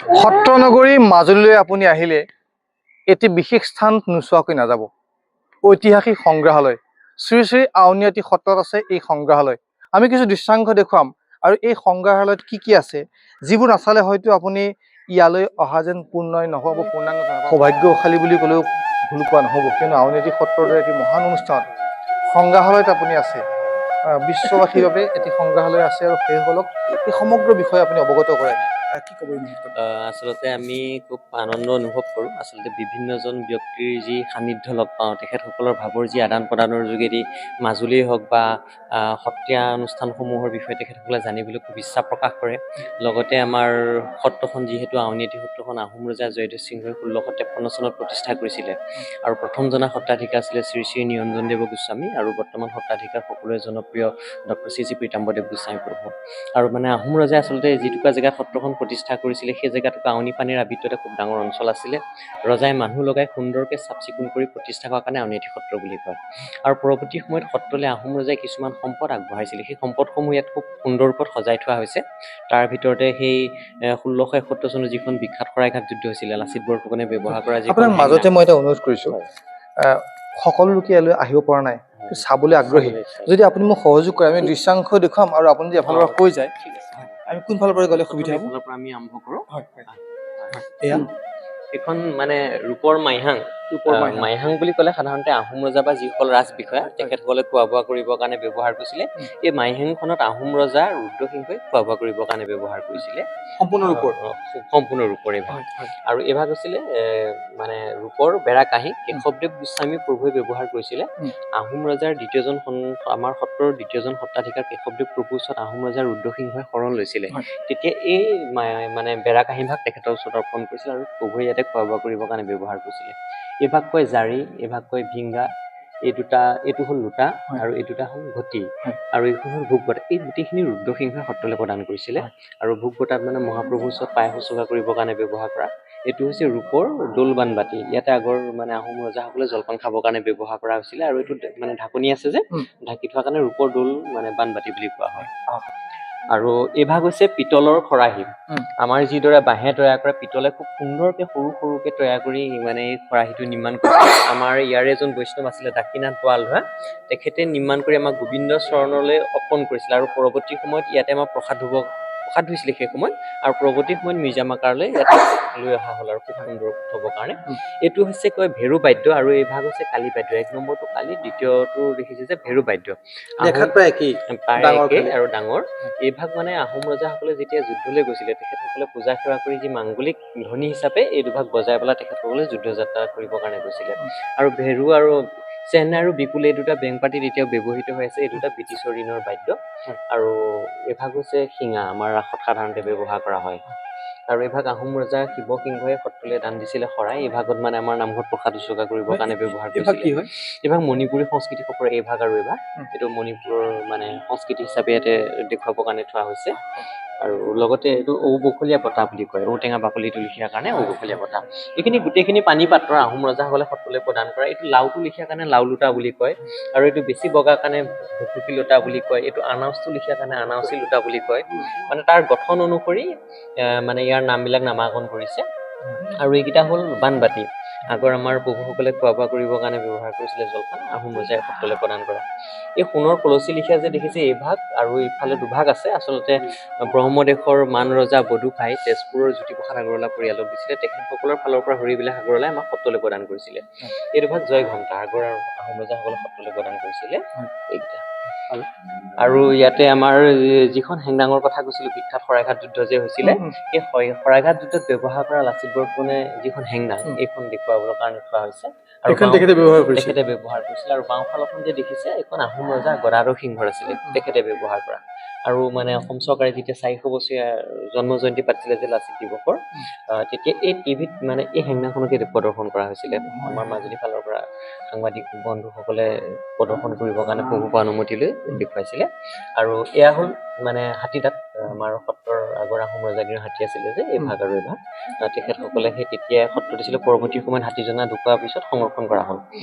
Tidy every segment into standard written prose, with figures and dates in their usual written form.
সত্ৰনগৰী মাজুলীলৈ আপুনি আহিলে এটি বিশেষ স্থান নোচোৱাকৈ নাযাব। ঐতিহাসিক সংগ্ৰহালয় শ্ৰী শ্ৰী আউনীআটী সত্ৰত আছে এই সংগ্ৰহালয়। আমি কিছু দৃশ্যাংশ দেখুৱাম আৰু এই সংগ্ৰহালয়ত কি আছে যিবোৰ নাচালে হয়তো আপুনি ইয়ালৈ অহা যেন পূৰ্ণই নহ'ব, পূৰ্ণাংগ সৌভাগ্যশালী বুলি ক'লেও ভুল কোৱা নহ'ব। কিয়নো আউনীআটী সত্ৰৰ দৰে এটি মহান অনুষ্ঠানত সংগ্ৰহালয়ত আপুনি আছে। বিশ্ববাসীৰ বাবে এটি সংগ্ৰহালয় আছে আৰু সেইসকলক এই সমগ্ৰ বিষয়ে আপুনি অৱগত কৰায়। কি ক'ব এই মুহূৰ্তত? আচলতে আমি খুব আনন্দ অনুভৱ কৰোঁ। আচলতে বিভিন্নজন ব্যক্তিৰ যি সান্নিধ্য লগ পাওঁ, তেখেতসকলৰ ভাৱৰ যি আদান প্ৰদানৰ যোগেদি মাজুলীয়ে হওক বা সত্ৰীয়া অনুষ্ঠানসমূহৰ বিষয়ে তেখেতসকলে জানিবলৈ খুব ইচ্ছা প্ৰকাশ কৰে। লগতে আমাৰ সত্ৰখন যিহেতু আউনীআটী সত্ৰখন আহোম ৰজা জয়ধ্বজ সিংহই 1653 চনত প্ৰতিষ্ঠা কৰিছিলে আৰু প্ৰথম জনা সত্ৰাধিকাৰ আছিলে শ্ৰী শ্ৰী নিৰঞ্জনদেৱ গোস্বামী আৰু বৰ্তমান সত্ৰাধিকাৰ সকলোৰে জনপ্ৰিয় ডক্টৰ শ্ৰী শ্ৰী পীতাম্বৰদেৱ গোস্বামী প্ৰভু। আৰু মানে আহোম ৰজাই আচলতে যিটুকুৰা জেগাত সত্ৰখন প্ৰতিষ্ঠা কৰিছিলে সেই জেগাটুকুৰা আউনী পানীৰ আবৃত্ততে খুব ডাঙৰ অঞ্চল আছিলে। ৰজাই মানুহ লগাই সুন্দৰকৈ চাফ চিকুণ কৰি প্ৰতিষ্ঠা কৰাৰ কাৰণে আউনীআটী সত্ৰ বুলি কয়। আৰু পৰৱৰ্তী সময়ত সত্ৰলৈ আহোম ৰজাই কিছুমান সম্পদ আগবঢ়াইছিলে। সেই সম্পদসমূহ ইয়াত খুব সুন্দৰ ৰূপত সজাই থোৱা হৈছে। তাৰ ভিতৰতে সেই 1671 চনত যিখন বিখ্যাত শৰাইঘাট যুদ্ধ হৈছিলে, লাচিত বৰফুকনে ব্যৱহাৰ কৰা যি মাজতে মই এটা অনুৰোধ কৰিছোঁ, সকলো লোকে ইয়ালৈ আহিব পৰা নাই, চাবলৈ আগ্ৰহী। যদি আপুনি মোক সহযোগ কৰে, আমি দৃশ্যাংশ দেখুৱাম আৰু আপুনি যদি এফালৰ পৰা কৈ যায়, আমি কোনফালৰ পৰা গ'লে সুবিধা হ'ব? ফালৰ পৰা আমি আৰম্ভ কৰোঁ। এয়া এখন মানে ৰূপৰ মাইহাং। মাইহাং বুলি ক'লে সাধাৰণতে আহোম ৰজা বা যিসকল ৰাজ বিষয়া তেখেতসকলে খোৱা বোৱা কৰিবৰ কাৰণে ব্যৱহাৰ কৰিছিলে। এই মাইহাংখনত আহোম ৰজা ৰুদ্ৰসিংহই খোৱা বোৱা কৰিবৰ কাৰণে ব্যৱহাৰ কৰিছিলে। সম্পূৰ্ণ ৰূপৰে ভাগ। আৰু এই ভাগ হৈছিলে মানে ৰূপৰ বেৰা কাঁহী কেশৱদেৱ গোস্বামী প্ৰভুৱে ব্যৱহাৰ কৰিছিলে। আহোম ৰজাৰ আমাৰ সত্ৰৰ দ্বিতীয়জন সত্ৰাধিকাৰ কেশৱদেৱ প্ৰভুৰ ওচৰত আহোম ৰজাৰ ৰুদ্ৰসিংহই শৰণ লৈছিলে। তেতিয়া এই মানে বেৰা কাঁহী ভাগ তেখেতৰ ওচৰত অৰ্পণ কৰিছিল আৰু প্ৰভুৱে ইয়াতে খোৱা বোৱা কৰিবৰ কাৰণে ব্যৱহাৰ কৰিছিলে। এই ভাগ কয় জাৰি, এই ভাগ কয় ভিংগা, এইটো হ'ল লোটা আৰু এই দুটা হ'ল ঘটি আৰু এইখন হ'ল ভোগ বঁটা। এই গোটেইখিনি ৰুদ্ৰসিংহই সত্ৰলৈ প্ৰদান কৰিছিলে। আৰু ভোগ বঁটাত মানে মহাপ্ৰভুৰ ওচৰত পায়স উচৰ্গা কৰিবৰ কাৰণে ব্যৱহাৰ কৰা এইটো হৈছে ৰূপৰ দোলবান বাতি। ইয়াতে আগৰ মানে আহোম ৰজাসকলে জলপান খাবৰ কাৰণে ব্যৱহাৰ কৰা হৈছিলে আৰু এইটো মানে ঢাকনি আছে যে ঢাকি থোৱাৰ কাৰণে ৰূপৰ দোল মানে বানবাতি বুলি কোৱা হয়। আৰু এই ভাগ হৈছে পিতলৰ খৰাহী। আমাৰ যিদৰে বাঁহে তৈয়াৰ কৰে, পিতলে খুব সুন্দৰকে সৰু সৰুকে তৈয়াৰ কৰি মানে এই খৰাহীটো নিৰ্মাণ কৰিছিল। আমাৰ ইয়াৰে এজন বৈষ্ণৱ আছিলে দাক্ষিণাথ বৰালধৰা, তেখেতে নিৰ্মাণ কৰি আমাক গোবিন্দ চৰণলৈ অৰ্পণ কৰিছিল। আৰু পৰৱৰ্তী সময়ত ইয়াতে আমাৰ প্ৰসাদ ধুইছিলে সেই সময়ত, আৰু পৰৱৰ্তী সময়ত মিৰ্জা মাকাৰলৈ ইয়াতে লৈ অহা হ'ল আৰু খুব সুন্দৰ থবৰ কাৰণে। এইটো হৈছে কয় ভেৰু বাদ্য আৰু এই ভাগ হৈছে কালী বাদ্য। 1 নম্বৰটো কালী, দ্বিতীয়টো দেখিছে যে ভেৰু বাদ্য। প্ৰায় একেই আৰু ডাঙৰ। এই ভাগ মানে আহোম ৰজাসকলে যেতিয়া যুদ্ধলৈ গৈছিলে তেখেতসকলে পূজা সেৱা কৰি যি মাংগলিক ধ্বনি হিচাপে এই দুভাগ বজাই পেলাই তেখেতসকলে যুদ্ধ যাত্ৰা কৰিবৰ কাৰণে গৈছিলে। আৰু ভেৰু আৰু চেহনাই আৰু বিপুল এই দুটা বেং পাৰ্টিত এতিয়াও ব্যৱহৃত হৈ আছে। এই দুটা ব্ৰিটিছৰ দিনৰ বাদ্য। আৰু এই ভাগ হৈছে শিঙা, আমাৰ ৰাসত সাধাৰণতে ব্যৱহাৰ কৰা হয়। আৰু এই ভাগ আহোম ৰজা শিৱসিংহই সত্ৰলৈ দান দিছিলে শৰাই। এই ভাগত মানে আমাৰ নামঘৰত প্ৰসাদ উচৰ্গা কৰিবৰ কাৰণে ব্যৱহাৰ কৰিছিলে। এই ভাগ মণিপুৰী সংস্কৃতি সপৰে এই ভাগ আৰু এই ভাগ এইটো মণিপুৰৰ মানে সংস্কৃতি হিচাপে ইয়াতে দেখুৱাবৰ কাৰণে থোৱা হৈছে। আৰু লগতে এইটো ঔবখলীয়া বঁটা বুলি কয়, ঔটেঙা বাকলিটো লিখাৰ কাৰণে ঔবখলীয়া বঁটা। এইখিনি গোটেইখিনি পানী পাত্ৰ আহোম ৰজাসকলে সত্ৰলৈ প্ৰদান কৰা। এইটো লাওটো লিখাৰ কাৰণে লাও লোটা বুলি কয়, আৰু এইটো বেছি বগাৰ কাৰণে ভুকুকি লোটা বুলি কয়। এইটো আনাউচটো লিখাৰ কাৰণে আনাউচি লোটা বুলি কয়। মানে তাৰ গঠন অনুসৰি মানে ইয়াৰ নামবিলাক নামাকৰণ কৰিছে। আৰু এইকেইটা হ'ল বানবাতি। আগৰ আমাৰ প্ৰভুসকলে খোৱা বোৱা কৰিবৰ কাৰণে ব্যৱহাৰ কৰিছিলে জলপান, আহোম ৰজাই সত্ৰলৈ প্ৰদান কৰা। এই সোণৰ কলচী লিখা যে দেখিছে এই ভাগ, আৰু ইফালে দুভাগ আছে। আচলতে ব্ৰহ্মদেশৰ মান ৰজা বডুখাই তেজপুৰৰ জ্যোতিপ্ৰসাদ আগৰৱালা পৰিয়ালক দিছিলে। তেখেতসকলৰ ফালৰ পৰা হৰিবিলাস আগৰৱালাই আমাক সত্ৰলৈ প্ৰদান কৰিছিলে। এই দুভাগ জয় ঘণ্টা, আগৰ আহোম ৰজাসকলে সত্ৰলৈ প্ৰদান কৰিছিলে এইকেইটা। আৰু ইয়াতে আমাৰ যিখন হেংদাঙৰ কথা কৈছিলো, বিখ্যাত শৰাইঘাট যুদ্ধ যে হৈছিলে, সেই শৰাইঘাট যুদ্ধত ব্যৱহাৰ কৰা লাচিত বৰফুকনে যিখন হেংদাং এইখন দেখুৱাবৰ কাৰণে থোৱা হৈছে। আৰু তেখেতে ব্যৱহাৰ কৰিছিলে। আৰু বাওঁফালৰখন যে দেখিছে এইখন আহোম ৰজা গদাধৰ সিংহৰ আছিলে, তেখেতে ব্যৱহাৰ কৰা। আৰু মানে অসম চৰকাৰে যেতিয়া 400 বছৰীয়া জন্ম জয়ন্তী পাতিছিলে যে লাচিত দিৱসৰ, তেতিয়া এই টিভিত মানে এই হেংদাংখনকে প্ৰদৰ্শন কৰা হৈছিলে। আমাৰ মাজুলী ফালৰ পৰা সাংবাদিক বন্ধুসকলে প্ৰদৰ্শন কৰিবৰ কাৰণে প্ৰভুৰ পৰা অনুমতি লৈ দেখুৱাইছিলে। আৰু এয়া হ'ল মানে হাতীদাঁত, আমাৰ সত্ৰৰ আগৰ আহোম ৰজাদিনৰ হাতী আছিলে যে এই ভাগ আৰু এই ভাগ তেখেতসকলে সেই তেতিয়া সত্ৰ দিছিলে। পৰৱৰ্তী সময়ত হাতীজনা ঢুকোৱাৰ পিছত সংৰক্ষণ কৰা হ'ল।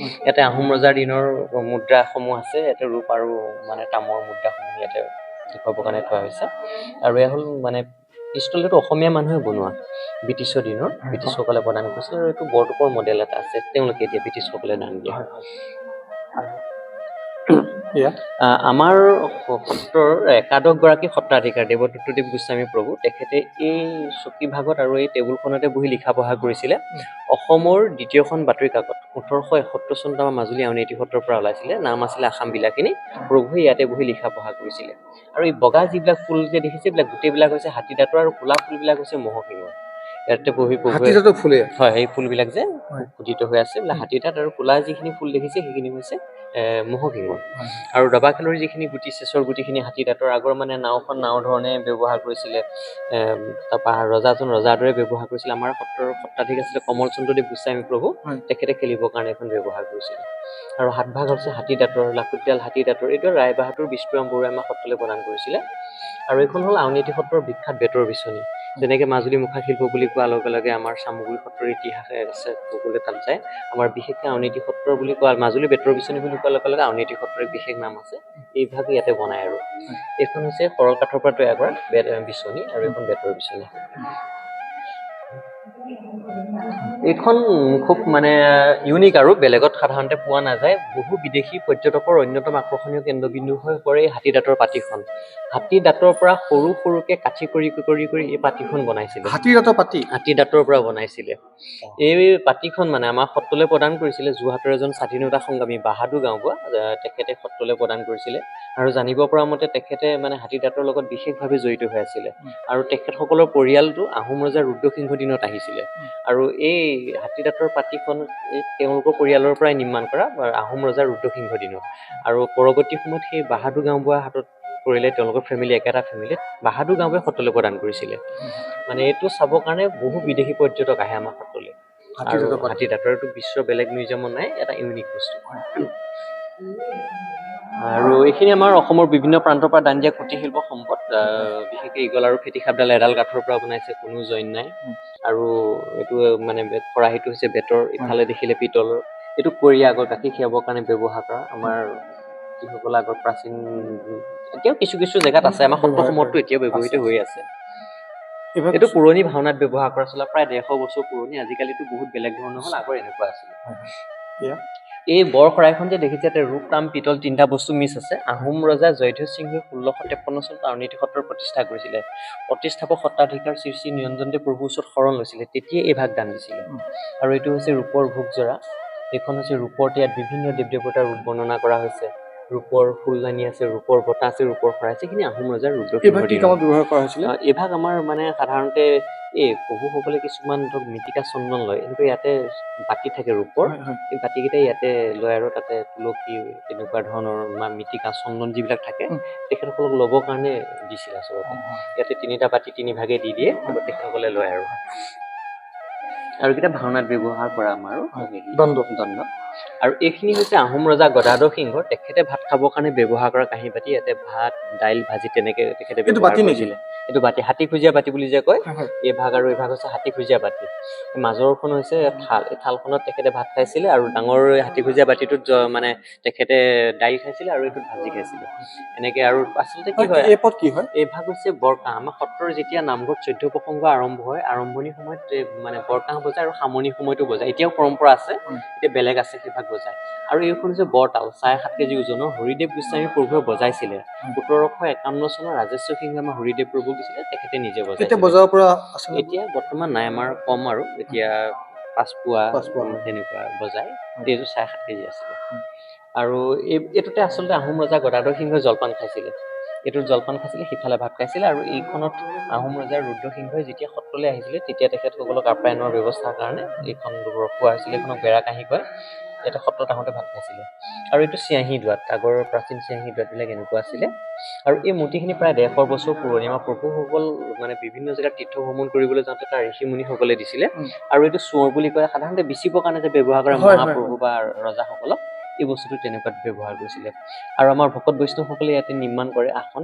ইয়াতে আহোম ৰজাৰ দিনৰ মুদ্ৰাসমূহ আছে। ইয়াতে ৰূপ আৰু মানে তামৰ মুদ্ৰাসমূহ ইয়াতে দেখুৱাবৰ কাৰণে থোৱা হৈছে। আৰু এয়া হ'ল মানে পিষ্টলটো অসমীয়া মানুহে বনোৱা, ব্ৰিটিছৰ দিনৰ ব্ৰিটিছসকলে প্ৰদান কৰিছিল আৰু এইটো বৰটোপৰ মডেল এটা আছে তেওঁলোকে এতিয়া ব্ৰিটিছসকলে দান দিয়া আমাৰ সত্ৰৰ একাদশগৰাকী সত্ৰাধিকাৰ দেৱদত্তদেৱ গোস্বামী প্ৰভু তেখেতে এই চকী ভাগত আৰু এই টেবুলখনতে বহি লিখা পঢ়া কৰিছিলে অসমৰ দ্বিতীয়খন বাতৰি কাকত 1871 চনত আমাৰ মাজুলী আউনীআটী সত্ৰৰ পৰা ওলাইছিলে নাম আছিলে আসাম বিলাকিনী প্ৰভুৱে ইয়াতে বহি লিখা পঢ়া কৰিছিলে আৰু এই বগা যিবিলাক ফুল যে দেখিছে এইবিলাক গোটেইবিলাক হৈছে হাতী দাঁতৰ আৰু ক'লা ফুলবিলাক হৈছে মহকিঙৰ ইয়াতে বহি ফুলে হয় এই ফুলবিলাক যে ফুটিত হৈ আছে বোলে হাতী দাঁত আৰু ক'লা যিখিনি ফুল দেখিছে সেইখিনি হৈছে মহকিঙৰ আৰু দবা খেলৰ যিখিনি গুটি চেচৰ গুটিখিনি হাতী দাঁতৰ আগৰ মানে নাওখন নাও ধৰণে ব্যৱহাৰ কৰিছিলে তাৰপৰা ৰজাজন ৰজাৰ দৰে ব্যৱহাৰ কৰিছিলে আমাৰ সত্ৰৰ সত্ৰাধিক আছিলে কমল চন্দ্ৰদেৱ গোস্বামী প্ৰভু তেখেতে খেলিবৰ কাৰণে এখন ব্যৱহাৰ কৰিছিলে আৰু হাতভাগ হৈছে হাতী দাঁতৰ লাখুটিয়াল হাতী দাঁতৰ এইটো ৰায়বাহাদুৰ বিষ্ণুৰাম বৰুৱাই আমাক সত্ৰলৈ প্ৰদান কৰিছিলে আৰু এইখন হ'ল আউনীআটী সত্ৰৰ বিখ্যাত বেতৰ বিচনী যেনেকৈ মাজুলী মুখা শিল্প বুলি কোৱাৰ লগে লগে আমাৰ চামগুৰি সত্ৰৰ ইতিহাসে আছে সকলোৱে তাত যায় আমাৰ বিশেষকৈ আউনীআটী সত্ৰ বুলি কোৱা মাজুলী বেতৰ বিচনী বুলি কোৱাৰ লগে লগে আউনীআটী সত্ৰৰ বিশেষ নাম আছে এই ভাগ ইয়াতে বনায় আৰু এইখন হৈছে সৰল কাঠৰ পৰা তৈয়াৰ কৰা বিচনী আৰু এইখন বেতৰ বিচনী এইখন খুব মানে ইউনিক আৰু বেলেগত সাধাৰণতে পোৱা নাযায় বহু বিদেশী পৰ্যটকৰ অন্যতম আকৰ্ষণীয় কেন্দ্ৰবিন্দু হৈ পৰে এই হাতী দাঁতৰ পাতিখন হাতী দাঁতৰ পৰা সৰু সৰুকে কাঠি কৰি এই পাতিখন বনাইছিলে হাতী দাঁতৰ পৰা বনাইছিলে এই পাতিখন মানে আমাৰ সত্ৰলৈ প্ৰদান কৰিছিলে যোৰহাটৰ এজন স্বাধীনতা সংগ্ৰামী বাহাদুৰ গাঁওবুঢ়া তেখেতে সত্ৰলৈ প্ৰদান কৰিছিলে আৰু জানিব পৰা মতে তেখেতে মানে হাতী দাঁতৰ লগত বিশেষভাৱে জড়িত হৈ আছিলে আৰু তেখেতসকলৰ পৰিয়ালটো আহোম ৰজা ৰুদ্ৰসিংহ দিনত আহিছিলে আৰু এই হাতী দাঁতৰ পাতিখন তেওঁলোকৰ পৰিয়ালৰ পৰাই নিৰ্মাণ কৰা আহোম ৰজা ৰুদ্ৰসিংহ দিনত আৰু পৰৱৰ্তী সময়ত সেই বাহাদুৰ গাঁওবুঢ়া হাতত কৰিলে তেওঁলোকৰ ফেমিলি একেটা ফেমিলিত বাহাদুৰ গাঁওবুঢ়াই সত্ৰলৈ প্ৰদান কৰিছিলে মানে এইটো চাবৰ কাৰণে বহু বিদেশী পৰ্যটক আহে আমাৰ সত্ৰলৈ আৰু হাতী দাঁতৰ এইটো বিশ্বৰ বেলেগ মিউজিয়ামত নাই এটা ইউনিক বস্তু আৰু এইখিনি আমাৰ অসমৰ বিভিন্ন প্ৰান্তৰ পৰা দান দিয়া কুটীৰ শিল্প সম্পদ বিশেষকৈ ইগল আৰু ফেটিসাপডাল এডাল কাঠৰ পৰা বনাইছে কোনো জইন নাই আৰু এইটো মানে খৰাহীটো হৈছে বেতৰ ইফালে দেখিলে পিতলৰ এইটো কৰিয়া আগৰ গাখীৰ খীৰাবৰ কাৰণে ব্যৱহাৰ কৰা আমাৰ যিসকল আগৰ প্ৰাচীন এতিয়াও কিছু কিছু জেগাত আছে আমাৰ সত্ৰসমূহতো এতিয়াও ব্যৱহৃত হৈ আছে এইটো পুৰণি ভাওনাত ব্যৱহাৰ কৰা আছিলে প্ৰায় 150 বছৰ পুৰণি আজিকালিতো বহুত বেলেগ ধৰণৰ হ'ল আগৰ এনেকুৱা আছিলে এই বৰ শৰাইখন যে দেখিছে ইয়াতে ৰূপ তাম পিতল তিনিটা বস্তু মিছ আছে আহোম ৰজা জয়ধ্বজ সিংহই 1653 চনত আউনীআটী সত্ৰৰ প্ৰতিষ্ঠা কৰিছিলে প্ৰতিষ্ঠাপক সত্ৰাধিকাৰ শ্ৰী শ্ৰী নিৰঞ্জনদেৱ প্ৰভুৰ ওচৰত শৰণ লৈছিলে তেতিয়া এই ভাগ দান দিছিলে আৰু এইটো হৈছে ৰূপৰ ভোগজৰা এইখন হৈছে ৰূপৰ ইয়াত বিভিন্ন দেৱ দেৱতাৰ ৰূপ বৰ্ণনা কৰা হৈছে ৰূপৰ ফুলদানি আছে ৰূপৰ বটা আছে ৰূপৰ শৰাই আছে এইখিনি আহোম ৰজাৰ ৰুদ্ৰসিংহৰ দিনত ব্যৱহাৰ কৰা হৈছিলে এই ভাগ আমাৰ মানে সাধাৰণতে এই প্ৰভুসকলে কিছুমান ধৰক মৃত্তিকা চন্দন লয় এনেকৈ ইয়াতে বাতি থাকে ৰূপৰ এই বাতিকেইটা ইয়াতে লয় আৰু তাতে তুলসী তেনেকুৱা ধৰণৰ মৃত্তিকা চন্দন যিবিলাক থাকে তেখেতসকলক ল'বৰ কাৰণে দিছিল আচলতে ইয়াতে 3টা বাতি 3 ভাগে দি দিয়ে তেখেতসকলে লয় আৰু এইকেইটা ভাওনাত ব্যৱহাৰ কৰা আমাৰ দণ্ড আৰু এইখিনি হৈছে আহোম ৰজা গদাধৰ সিংহৰ তেখেতে ভাত খাবৰ কাৰণে ব্যৱহাৰ কৰা কাঁহী বাতি ইয়াতে ভাত দাইল ভাজি তেনেকে তেখেতে ব্যৱহাৰ কৰিছিলে এইটো বাতি হাতী খুজীয়া বাতি বুলি যে কয় এই ভাগ আৰু এই ভাগ হৈছে হাতী খুজীয়া বাতি মাজৰখন হৈছে থাল এই থালখনত তেখেতে ভাত খাইছিলে আৰু ডাঙৰ হাতী খুজীয়া বাতিটোত মানে তেখেতে দাইল খাইছিলে আৰু এইটোত ভাজি খাইছিলে এনেকে আৰু আচলতে কি হয় এই ভাগ হৈছে বৰকাঁহ আমাৰ সত্ৰৰ যেতিয়া নামঘৰত 14 প্ৰসংগ আৰম্ভ হয় আৰম্ভণিৰ সময়ত মানে বৰকাঁহ বজায় আৰু সামৰণিৰ সময়তো বজায় এতিয়াও পৰম্পৰা আছে এতিয়া বেলেগ আছে সেই ভাগ বজায় আৰু এইখন হৈছে বৰতাল 7.5 কেজি ওজনৰ হৰিদেৱ গোস্বামী প্ৰভুৱে বজাইছিলে 1751 চনৰ ৰাজেশ্বৰ সিংহে আমাৰ হৰিদেৱ প্ৰভুক দিছিলে তেখেতে নিজে বজাইছিলে এতিয়া বৰ্তমান নাই আমাৰ কম আৰু এতিয়া 5 পোৱা তেনেকুৱা বজায় এইটো 7.5 কেজি আছিলে আৰু এইটোতে আচলতে আহোম ৰজা গদাধৰ সিংহই জলপান খাইছিলে এইটোত জলপান খাইছিলে সিফালে ভাত খাইছিলে আৰু এইখনত আহোম ৰজা ৰুদ্ৰসিংহই যেতিয়া সত্ৰলৈ আহিছিলে তেতিয়া তেখেতসকলক আপ্যায়নৰ ব্যৱস্থাৰ কাৰণে এইখন ৰখোৱা হৈছিলে এইখনক বেৰা কাঁহী কয় ইয়াতে সত্ৰত আহোঁতে ভাত খাইছিলে আৰু এইটো চিয়াহী দোৱাত আগৰ প্ৰাচীন চিয়াহী দোৱাতবিলাক এনেকুৱা আছিলে আৰু এই মূৰ্তিখিনি প্ৰায় 150 বছৰ পুৰণি আমাৰ প্ৰভুসকল মানে বিভিন্ন জেগাত তীৰ্থ ভ্ৰমণ কৰিবলৈ যাওঁতে তাৰ ঋষি মুনিসকলে দিছিলে আৰু এইটো চোৰ বুলি কয় সাধাৰণতে বিচিবৰ কাৰণে যে ব্যৱহাৰ কৰে মহাপ্ৰভু বা ৰজাসকলক এই বস্তুটো তেনেকুৱাত ব্যৱহাৰ কৰিছিলে আৰু আমাৰ ভকত বৈষ্ণৱসকলে ইয়াতে নিৰ্মাণ কৰে আসন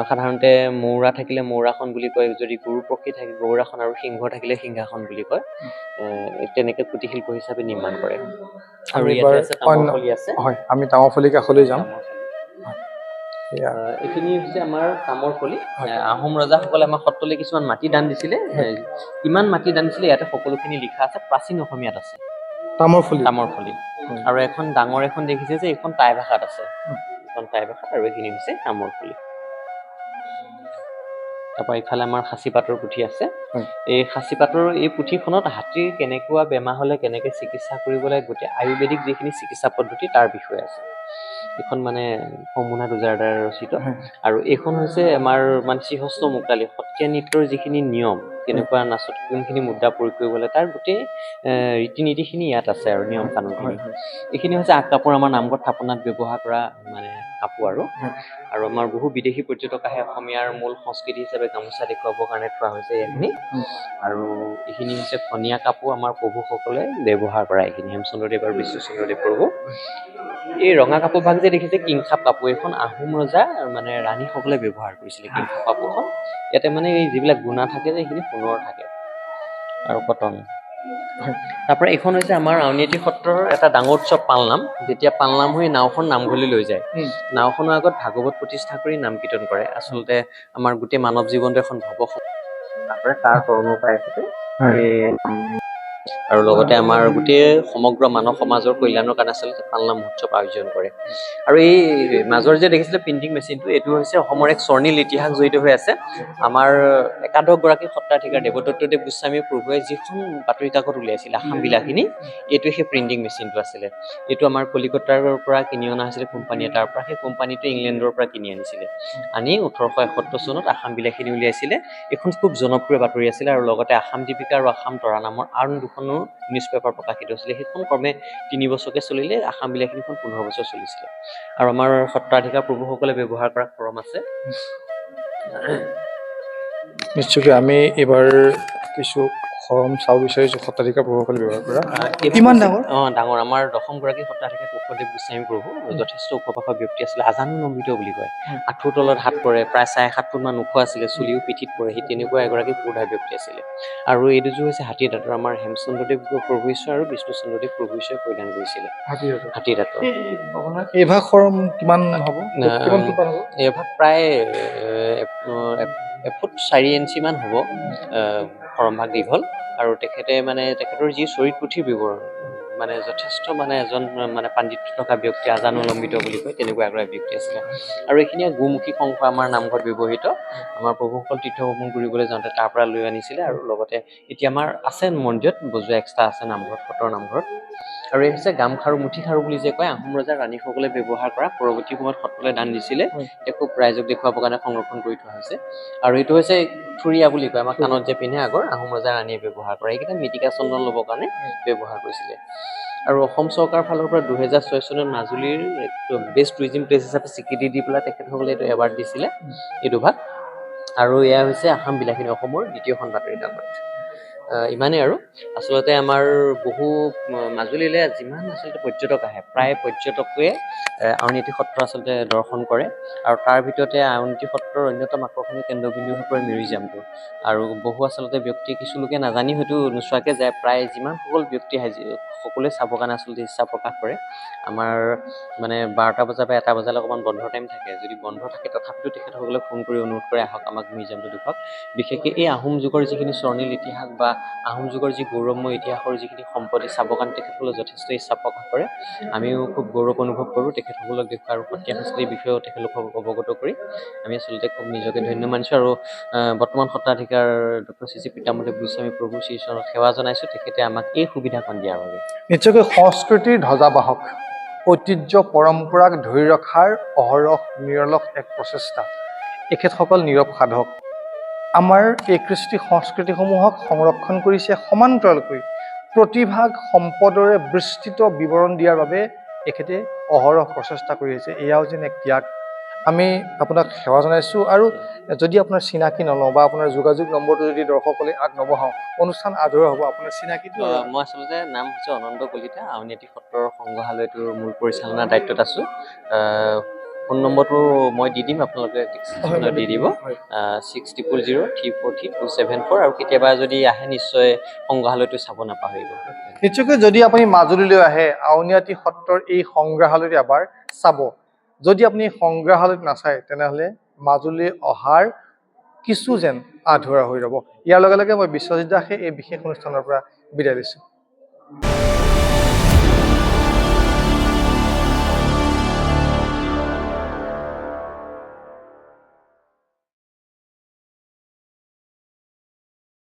সাধাৰণতে মৌৰা থাকিলে মৌৰাখন বুলি কয় যদি গৰু পক্ষী থাকে গৌৰাখন আৰু সিংহ থাকিলে সিংহাসন বুলি কয় তেনেকে কুটীৰ শিল্প হিচাপে নিৰ্মাণ কৰে আৰু ইয়াতে আছে তামৰফলি আছে আমি তামৰফলি কাষলৈ যাম এইখিনি হৈছে আমাৰ কামৰ ফলি আহোম ৰজাসকলে আমাৰ সত্ৰলৈ কিছুমান মাটি দান দিছিলে কিমান মাটি দান দিছিলে ইয়াতে সকলোখিনি লিখা আছে প্ৰাচীন অসমীয়াত আছে তামৰ ফলি আৰু এখন ডাঙৰ এখন দেখিছে যে এইখন টাই ভাষাত আছে এখন টাই ভাষাত আৰু এইখিনি হৈছে তামৰ ফলি তাৰপৰা ইফালে আমাৰ সাঁচিপাতৰ পুথি আছে এই সাঁচিপাতৰ এই পুথিখনত হাতীৰ কেনেকুৱা বেমাৰ হ'লে কেনেকৈ চিকিৎসা কৰিব লাগে গোটেই আয়ুৰ্বেদিক যিখিনি চিকিৎসা পদ্ধতি তাৰ বিষয়ে আছে এইখন মানে সমুনা দুজাৰ দ্বাৰা ৰচিত আৰু এইখন হৈছে আমাৰ মানে শ্ৰীহস্ত মুক্তালী সত্ৰীয়া নৃত্যৰ যিখিনি নিয়ম কেনেকুৱা নাচত কোনখিনি মুদ্ৰা প্ৰয়োগ কৰিব লাগে তাৰ গোটেই ৰীতি নীতিখিনি ইয়াত আছে আৰু নিয়ম কানুনখিনি এইখিনি হৈছে আগ কাপোৰ আমাৰ নামঘৰত থাপনাত ব্যৱহাৰ কৰা মানে কাপোৰ আৰু আমাৰ বহু বিদেশী পৰ্যটক আহে অসমীয়াৰ মূল সংস্কৃতি হিচাপে গামোচা দেখুৱাবৰ কাৰণে থোৱা হৈছে এইখিনি আৰু এইখিনি হৈছে খনীয়া কাপোৰ আমাৰ প্ৰভুসকলে ব্যৱহাৰ কৰা এইখিনি হেমচন্দ্ৰদেৱ আৰু বিষ্ণুচন্দ্ৰদেৱ প্ৰভু এই ৰঙা কাপোৰ ভাগ যে দেখিছে কিংখাপ কাপোৰ এখন আহোম ৰজা মানে ৰাণীসকলে ব্যৱহাৰ কৰিছিলে কিংখাপ কাপোৰখন ইয়াতে মানে এই যিবিলাক গুণা থাকে যে সেইখিনি সোণৰ থাকে আৰু কটন তাৰপৰা এইখন হৈছে আমাৰ আউনীআটী সত্ৰৰ এটা ডাঙৰ উৎসৱ পালনাম যেতিয়া পালনাম হৈ নাওখন নামঘৰলৈ লৈ যায় নাওখনৰ আগত ভাগৱত প্ৰতিষ্ঠা কৰি নাম কীৰ্তন কৰে আচলতে আমাৰ গোটেই মানৱ জীৱনটো এখন ভৱ তাৰপৰা তাৰ তৰণৰ পাইছে আৰু লগতে আমাৰ গোটেই সমগ্ৰ মানৱ সমাজৰ কল্যাণৰ কাৰণে আচলতে পালনাম মহোৎসৱ আয়োজন কৰে আৰু এই মাজৰ যে দেখিছিলে প্ৰিণ্টিং মেচিনটো এইটো হৈছে অসমৰ এক স্বৰ্ণীল ইতিহাস জড়িত হৈ আছে আমাৰ একাদশগৰাকী সত্ৰাধিকাৰ দেৱদত্তদেৱ গোস্বামী প্ৰভুৱে যিখন বাতৰি কাকত উলিয়াইছিলে আসাম বিলাসিনী এইটো সেই প্ৰিণ্টিং মেচিনটো আছিলে এইটো আমাৰ কলিকতাৰ পৰা কিনি অনা হৈছিলে কোম্পানী এটাৰ পৰা সেই কোম্পানীটোৱে ইংলেণ্ডৰ পৰা কিনি আনিছিলে আনি 1871 চনত আসাম বিলাসিনী উলিয়াইছিলে এইখন খুব জনপ্ৰিয় বাতৰি আছিলে আৰু লগতে আসাম দীপিকা আৰু আসাম তৰা নামৰ আন দুখনো নিউজ পেপাৰ প্ৰকাশিত হৈছিলে সেইখন ক্ৰমে 3 বছৰকে চলিলে আসাম বিলাসিনীখন 15 বছৰ চলিছিলে আৰু আমাৰ সত্ৰাধিকাৰ প্ৰভুসকলে ব্যৱহাৰ কৰা ফৰম আছে নিশ্চয়কৈ আমি এইবাৰ কিছু খৰম চাব বিচাৰিছোঁ সত্ৰাধিকাৰ প্ৰভুসকলে ব্যৱহাৰ কৰা কিমান ডাঙৰ ডাঙৰ আমাৰ দশমগৰাকী সত্ৰাধিকাৰ কোষদেৱ গোস্বামী প্ৰভু যথেষ্ট ওখ পাখ ব্যক্তি আছিলে আজানুলম্বিত বুলি কয় আঁঠুৰ তলত হাত পৰে প্ৰায় 7.5 ফুটমান ওখ আছিলে চুলিও পিঠিত পৰে সেই তেনেকুৱা এগৰাকী পুৰুষা ব্যক্তি আছিলে আৰু এই দুযোৰ হৈছে হাতী দাঁতৰ আমাৰ হেমচন্দ্ৰদেৱ প্ৰভু ঈশ্বৰ আৰু বিষ্ণুচন্দ্ৰদেৱ প্ৰভু ঈশ্বৰে পৰিধান কৰিছিলে হাতী দাঁতৰ এইভাগ খৰম কিমান হ'ব এইভাগ প্ৰায় 1 ফুট 4 ইঞ্চি মান হ'ব খৰমভাগ দীঘল আৰু তেখেতে মানে তেখেতৰ যি চৰিত পুথিৰ বিৱৰণ মানে যথেষ্ট মানে এজন মানে পাণ্ডিত্য থকা ব্যক্তি আজানুলম্বিত বুলি কয় তেনেকুৱা এগৰাকী ব্যক্তি আছিলে আৰু এইখিনিয়ে গোমুখী শংখ আমাৰ নামঘৰত ব্যৱহৃত আমাৰ প্ৰভুসকল তীৰ্থ ভ্ৰমণ কৰিবলৈ যাওঁতে তাৰ পৰা লৈ আনিছিলে আৰু লগতে এতিয়া আমাৰ আছে মন্দিৰত বজোৱা এক্সট্ৰা আছে নামঘৰত সত্ৰৰ নামঘৰত আৰু এই হৈছে গামখাৰু মুঠিখাৰু বুলি যে কয় আহোম ৰজা ৰাণীসকলে ব্যৱহাৰ কৰা পৰৱৰ্তী সময়ত সত্ৰলৈ দান দিছিলে একো ৰাইজক দেখুৱাবৰ কাৰণে সংৰক্ষণ কৰি থোৱা হৈছে আৰু এইটো হৈছে থুৰীয়া বুলি কয় আমাৰ কাণত যে পিন্ধে আগৰ আহোম ৰজা ৰাণীয়ে ব্যৱহাৰ কৰে এইকেইটা মৃত্তিকা চন্দন ল'বৰ কাৰণে ব্যৱহাৰ কৰিছিলে আৰু অসম চৰকাৰৰ ফালৰ পৰা 2006 চনত মাজুলীৰ বেষ্ট টুৰিজিম প্লেচ হিচাপে স্বীকৃতি দি পেলাই তেখেতসকলে এইটো এৱাৰ্ড দিছিলে এইটো ভাগ আৰু এয়া হৈছে আসাম বিলাসিনী অসমৰ দ্বিতীয়খন বাতৰি কাকত ইমানেই আৰু আচলতে আমাৰ বহু মাজুলীলৈ যিমান আচলতে পৰ্যটক আহে প্ৰায় পৰ্যটকে আউনীআটী সত্ৰ আচলতে দৰ্শন কৰে আৰু তাৰ ভিতৰতে আউনীআটী সত্ৰৰ অন্যতম আকৰ্ষণীয় কেন্দ্ৰবিন্দু হৈ পৰে মিউজিয়ামটো আৰু বহু আচলতে ব্যক্তি কিছু লোকে নাজানি হয়তো নোচোৱাকৈ যায় প্ৰায় যিমানসকল ব্যক্তি আহে সকলোৱে চাবৰ কাৰণে আচলতে ইচ্ছা প্ৰকাশ কৰে আমাৰ মানে 12টা বজাৰ পৰা 1টা বজালৈ অকণমান বন্ধ টাইম থাকে যদি বন্ধ থাকে তথাপিতো তেখেতসকলে ফোন কৰি অনুৰোধ কৰে আহক আমাক মিউজিয়ামটো দেখুৱাওক বিশেষকৈ এই আহোম যুগৰ যিখিনি স্বৰ্ণীল ইতিহাস বা আহোম যুগৰ যি গৌৰৱময় ইতিহাসৰ যিখিনি সম্পত্তি চাবৰ কাৰণে তেখেতসকলে যথেষ্ট ইচ্ছা প্ৰকাশ কৰে আমিও খুব গৌৰৱ অনুভৱ কৰোঁ তেখেতসকলক দেখুৱা আৰু সত্ৰীয়া সংস্কৃতিৰ বিষয়েও তেখেতলোকক অৱগত কৰি আমি আচলতে খুব নিজকে ধন্য মানিছোঁ আৰু বৰ্তমান সত্ৰাধিকাৰ ডক্টৰ শ্ৰী পিতাম্বৰদেৱ গোস্বামী প্ৰভু শ্ৰীচৰণত সেৱা জনাইছোঁ তেখেতে আমাক এই সুবিধাকণ দিয়াৰ বাবে নিশ্চয়কৈ সংস্কৃতিৰ ধ্বজাবাহক ঐতিহ্য পৰম্পৰাক ধৰি ৰখাৰ অহৰহ নিৰলস এক প্ৰচেষ্টা এখেতসকল নীৰৱ সাধক আমাৰ এই কৃষ্টি সংস্কৃতিসমূহক সংৰক্ষণ কৰিছে সমান্তৰালকৈ প্ৰতিভাগ সম্পদৰে বিস্তৃত বিৱৰণ দিয়াৰ বাবে এখেতে অহৰহ প্ৰচেষ্টা কৰি আহিছে এয়াও যেন এক ত্যাগ আমি আপোনাক সেৱা জনাইছোঁ আৰু যদি আপোনাৰ চিনাকি নলওঁ বা আপোনাৰ যোগাযোগ নম্বৰটো যদি দৰ্শকলৈ আগ নবঢ়াওঁ অনুষ্ঠান আদৰ হ'ব আপোনাৰ চিনাকিটো মই আচলতে নাম হৈছে অনন্ত কলিতা আউনীআটী সত্ৰৰ সংগ্ৰহালয়টোৰ মূল পৰিচালনাৰ দায়িত্বত আছোঁ ফোন নম্বৰটো মই দি দিম আপোনালোকে দি দিব 6000343274 আৰু কেতিয়াবা যদি আহে নিশ্চয় সংগ্ৰহালয়টো চাব নাপাহৰিব নিশ্চয়কৈ যদি আপুনি মাজুলীলৈ আহে আউনীআটী সত্ৰৰ এই সংগ্ৰহালয়টো এবাৰ চাব যদি আপুনি সংগ্ৰহালয়ত নাচায় তেনেহ'লে মাজুলী অহাৰ কিছু যেন আধৰুৱা হৈ ৰ'ব। ইয়াৰ লগে লগে মই বিশ্বজিৎ দাসে এই বিশেষ অনুষ্ঠানৰ পৰা বিদায় লৈছোঁ।